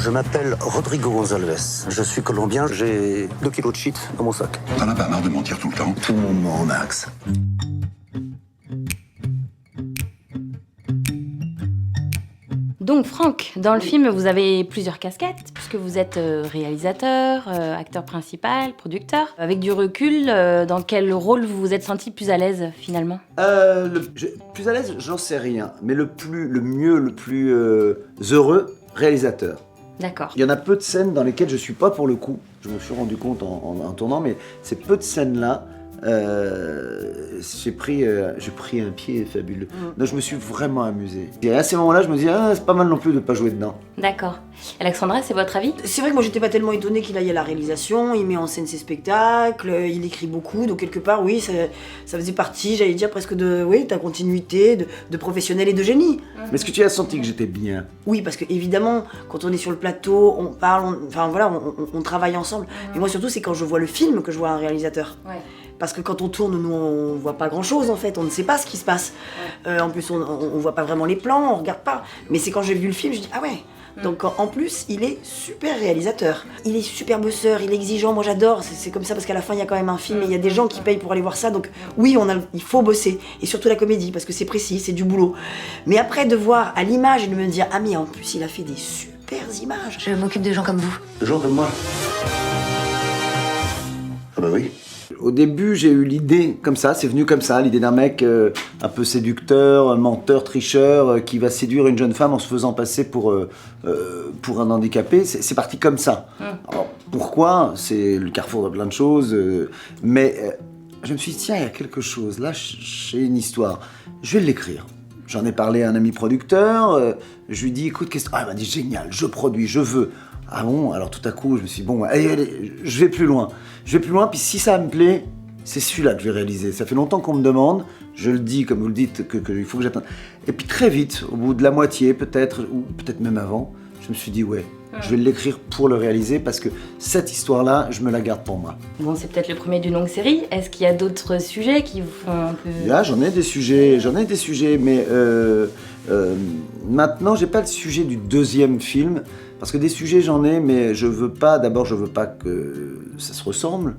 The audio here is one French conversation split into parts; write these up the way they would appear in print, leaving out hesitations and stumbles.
Je m'appelle Rodrigo Gonzalez. Je suis colombien, j'ai 2 kilos de shit dans mon sac. T'en as pas marre de mentir tout le temps? Tout le monde ment, Max. Donc Franck, dans le film, vous avez plusieurs casquettes, puisque vous êtes réalisateur, acteur principal, producteur. Avec du recul, dans quel rôle vous vous êtes senti plus à l'aise finalement? Plus à l'aise, j'en sais rien. Mais le mieux, le plus heureux, réalisateur. D'accord. Il y en a peu de scènes dans lesquelles je suis pas pour le coup. Je me suis rendu compte en tournant, mais ces peu de scènes-là, j'ai pris un pied fabuleux. Donc je me suis vraiment amusé. Et à ces moments-là, je me dis, c'est pas mal non plus de pas jouer dedans. D'accord. Alexandra, c'est votre avis? C'est vrai que moi j'étais pas tellement étonnée qu'il aille à la réalisation, il met en scène ses spectacles, il écrit beaucoup, donc quelque part oui, ça faisait partie, j'allais dire presque de ta continuité, de professionnel et de génie. Mais est-ce que tu as senti que j'étais bien? Oui, parce que évidemment, quand on est sur le plateau, on parle, on travaille ensemble. Et moi surtout, c'est quand je vois le film que je vois un réalisateur. Ouais. Parce que quand on tourne, nous on voit pas grand chose en fait, on ne sait pas ce qui se passe. En plus, on voit pas vraiment les plans, on regarde pas. Mais c'est quand j'ai vu le film, je dis ah ouais. Donc en plus, il est super réalisateur. Il est super bosseur, il est exigeant, moi j'adore. C'est comme ça parce qu'à la fin, il y a quand même un film et il y a des gens qui payent pour aller voir ça. Donc oui, il faut bosser. Et surtout la comédie parce que c'est précis, c'est du boulot. Mais après de voir à l'image et de me dire ah mais en plus, il a fait des super images. Je m'occupe de gens comme vous. Des gens comme moi. Ah bah oui. Au début, j'ai eu l'idée comme ça, c'est venu comme ça, l'idée d'un mec un peu séducteur, menteur, tricheur, qui va séduire une jeune femme en se faisant passer pour un handicapé. C'est parti comme ça. Alors, pourquoi? C'est le carrefour de plein de choses, mais je me suis dit, tiens, il y a quelque chose, là, j'ai une histoire, je vais l'écrire. J'en ai parlé à un ami producteur, je lui dis, écoute, qu'est-ce que... Ah, il m'a dit, génial, je produis, je veux. Ah bon? Alors tout à coup, je me suis dit, bon, allez, je vais plus loin. Je vais plus loin, puis si ça me plaît, c'est celui-là que je vais réaliser. Ça fait longtemps qu'on me demande, je le dis comme vous le dites, qu'il faut que j'attende. Et puis très vite, au bout de la moitié peut-être, ou peut-être même avant, je me suis dit, ouais, je vais l'écrire pour le réaliser, parce que cette histoire-là, je me la garde pour moi. Bon, c'est peut-être le premier d'une longue série. Est-ce qu'il y a d'autres sujets qui vous font un peu... Là, j'en ai des sujets, mais maintenant, j'ai pas le sujet du deuxième film, parce que des sujets, j'en ai, mais je veux pas que ça se ressemble.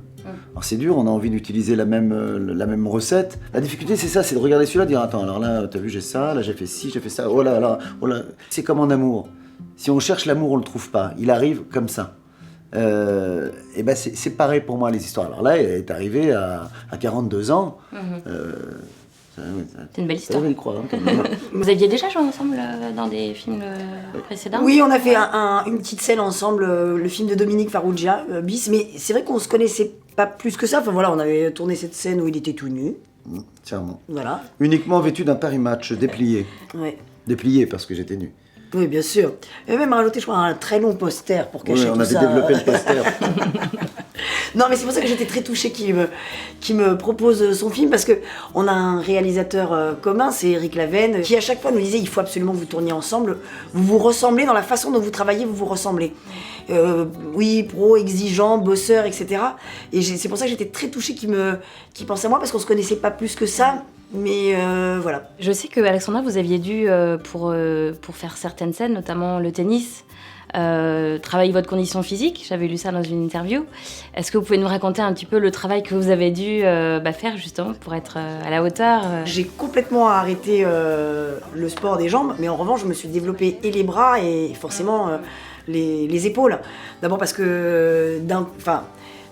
Alors c'est dur, on a envie d'utiliser la même recette. La difficulté, c'est ça, c'est de regarder celui-là, de dire, attends, alors là, t'as vu, j'ai ça, là, j'ai fait ci, j'ai fait ça, oh là là, oh là. C'est comme en amour. Si on cherche l'amour, on le trouve pas. Il arrive comme ça. Et ben c'est pareil pour moi, les histoires. Alors là, elle est arrivée à 42 ans. C'est une belle histoire. Ça, y croire, hein, quand même. Vous aviez déjà joué ensemble dans des films précédents? Oui, on a fait une petite scène ensemble, le film de Dominique Farrugia, Bis, mais c'est vrai qu'on se connaissait pas plus que ça. Enfin voilà, on avait tourné cette scène où il était tout nu. Tiens, Voilà. Uniquement vêtu d'un Paris Match déplié. Ouais. Déplié parce que j'étais nu. Oui, bien sûr. Et même rajouté, je crois, un très long poster pour cacher tout ça. On avait développé le poster. Non, mais c'est pour ça que j'étais très touchée qu'il me propose son film, parce que on a un réalisateur commun, c'est Eric Lavenne, qui à chaque fois nous disait il faut absolument que vous tourniez ensemble, vous vous ressemblez dans la façon dont vous travaillez, vous vous ressemblez. Oui, pro, exigeant, bosseur, etc. Et c'est pour ça que j'étais très touchée qu'il pense à moi, parce qu'on se connaissait pas plus que ça. Mais voilà. Je sais que Alexandra, vous aviez dû, pour faire certaines scènes, notamment le tennis, travailler votre condition physique. J'avais lu ça dans une interview. Est-ce que vous pouvez nous raconter un petit peu le travail que vous avez dû faire justement pour être à la hauteur J'ai complètement arrêté le sport des jambes, mais en revanche, je me suis développé et les bras et forcément les épaules. D'abord parce que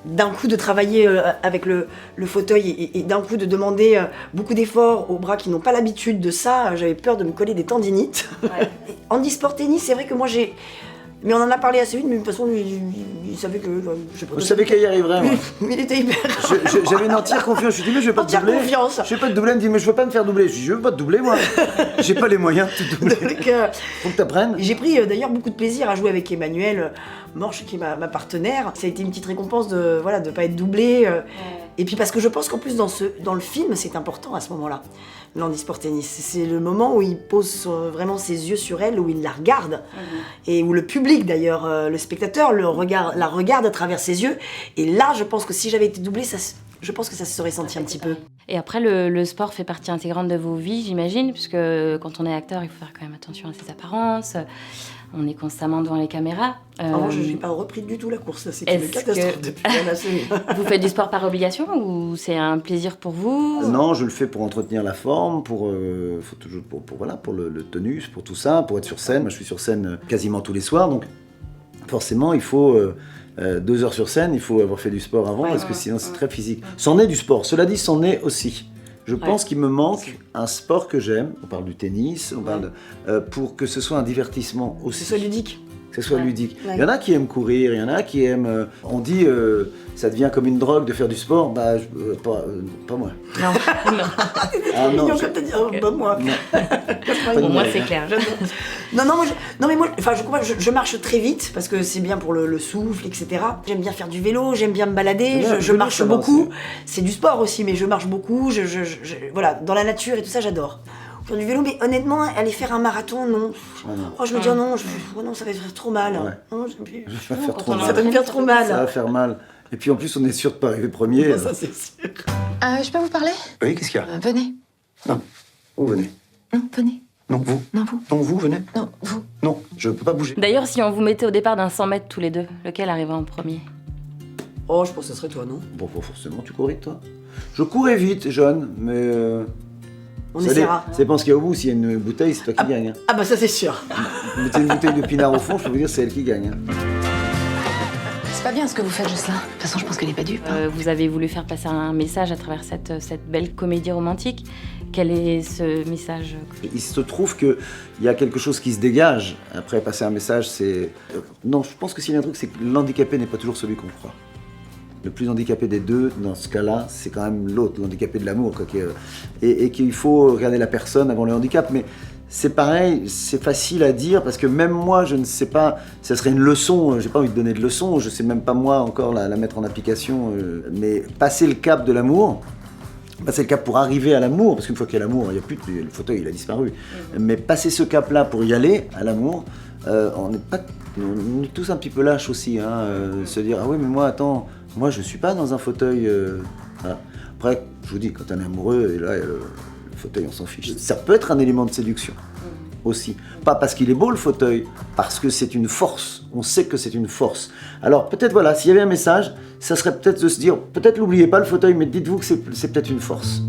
d'un coup de travailler avec le fauteuil et d'un coup de demander beaucoup d'efforts aux bras qui n'ont pas l'habitude de ça, j'avais peur de me coller des tendinites. Ouais. Handisport tennis, c'est vrai que moi j'ai... Mais on en a parlé assez vite, mais de toute façon, il savait que... Je sais pas, je savais qu'elle y arriverait, moi. Il était hyper... J'avais une entière confiance. Je lui ai dit, mais je vais pas te doubler. Confiance. Je vais pas te doubler. Elle me dit, mais je veux pas me faire doubler. Je dis, je veux pas te doubler, moi. J'ai pas les moyens de te doubler. Donc, faut que t'apprennes. J'ai pris d'ailleurs beaucoup de plaisir à jouer avec Emmanuel Morche, qui est ma partenaire. Ça a été une petite récompense de pas être doublée. Et puis parce que je pense qu'en plus, dans le film, c'est important à ce moment-là. L'handisport tennis, c'est le moment où il pose vraiment ses yeux sur elle, où il la regarde, et où le public d'ailleurs, le spectateur la regarde à travers ses yeux. Et là, je pense que si j'avais été doublée, je pense que ça se serait senti un petit peu. Et après, le sport fait partie intégrante de vos vies, j'imagine, puisque quand on est acteur, il faut faire quand même attention à ses apparences. On est constamment devant les caméras. Alors, je n'ai pas repris du tout la course, c'est une est-ce catastrophe que- depuis la semaine. Vous faites du sport par obligation ou c'est un plaisir pour vous? Non, je le fais pour entretenir la forme, faut toujours pour le tonus, pour tout ça, pour être sur scène. Moi, je suis sur scène quasiment tous les soirs, donc forcément, il faut 2 heures sur scène, il faut avoir fait du sport avant, parce que sinon, c'est très physique. C'en est du sport. Cela dit, c'en est aussi. Je pense qu'il me manque un sport que j'aime. On parle du tennis, on parle pour que ce soit un divertissement aussi. Que ce soit ludique. Que ce soit Ouais. ludique. Ouais. Il y en a qui aiment courir, il y en a qui aiment... on dit, ça devient comme une drogue de faire du sport. Bah, pas moi. Non, non. Ah non, Mignon je- comme t'as dit, oh, bah moi. non. Pas Pour une moi, blague, c'est hein. clair. Non, mais moi, enfin, je comprends, je marche très vite parce que c'est bien pour le souffle, etc. J'aime bien faire du vélo, j'aime bien me balader, bien, le je vélo, marche ça va beaucoup. aussi. C'est du sport aussi, mais je marche beaucoup. Voilà, dans la nature et tout ça, j'adore. Faire du vélo, mais honnêtement, aller faire un marathon, non. Ah non. Oh, je me dis, oh non, oh non, ça va faire trop mal. Ouais. Non, j'aime plus. Ça va faire trop on Ça mal. va me faire trop mal. Ça va faire mal. Et puis en plus, on est sûr de pas arriver premier. Ça, c'est sûr. Je peux vous parler Oui, qu'est-ce qu'il y a Venez. Non, vous venez. Non, venez. Non, vous. Non, vous. Non, vous venez. Non, vous. Non, je peux pas bouger. D'ailleurs, si on vous mettait au départ d'un 100 mètres tous les deux, lequel arriverait en premier? Oh, je pense que ce serait toi, non? Bon, forcément, tu cours vite, toi. Je courais vite, jeune, mais... On ça essaiera. dépend ce qu'il y a au bout. S'il y a une bouteille, c'est toi qui gagne. Hein. Ah bah ça, c'est sûr. Vous mettez une bouteille de pinard au fond, je peux vous dire, c'est elle qui gagne. Hein. C'est pas bien ce que vous faites, Jocelyn. De toute façon, je pense qu'elle est pas dupe. Vous avez voulu faire passer un message à travers cette belle comédie romantique. Quel est ce message? Il se trouve qu'il y a quelque chose qui se dégage. Après, passer un message, c'est... Non, je pense que s'il y a un truc, c'est que l'handicapé n'est pas toujours celui qu'on croit. Le plus handicapé des deux, dans ce cas-là, c'est quand même l'autre, l'handicapé de l'amour. Quoi, et qu'il faut regarder la personne avant le handicap. Mais c'est pareil, c'est facile à dire, parce que même moi, je ne sais pas... Ça serait une leçon, j'ai pas envie de donner de leçon, je sais même pas moi encore la mettre en application. Mais passer le cap de l'amour... Passer le cap pour arriver à l'amour, parce qu'une fois qu'il y a l'amour, il n'y a plus le fauteuil, il a disparu. Mais passer ce cap-là pour y aller, à l'amour, on est tous un petit peu lâches aussi, hein, se dire ah oui mais moi attends, moi je suis pas dans un fauteuil. Voilà. Après, je vous dis, quand on est amoureux, et là le fauteuil on s'en fiche. Ça peut être un élément de séduction aussi. Pas parce qu'il est beau le fauteuil, parce que c'est une force. On sait que c'est une force. Alors peut-être voilà, s'il y avait un message, ça serait peut-être de se dire, peut-être n'oubliez pas le fauteuil, mais dites-vous que c'est peut-être une force.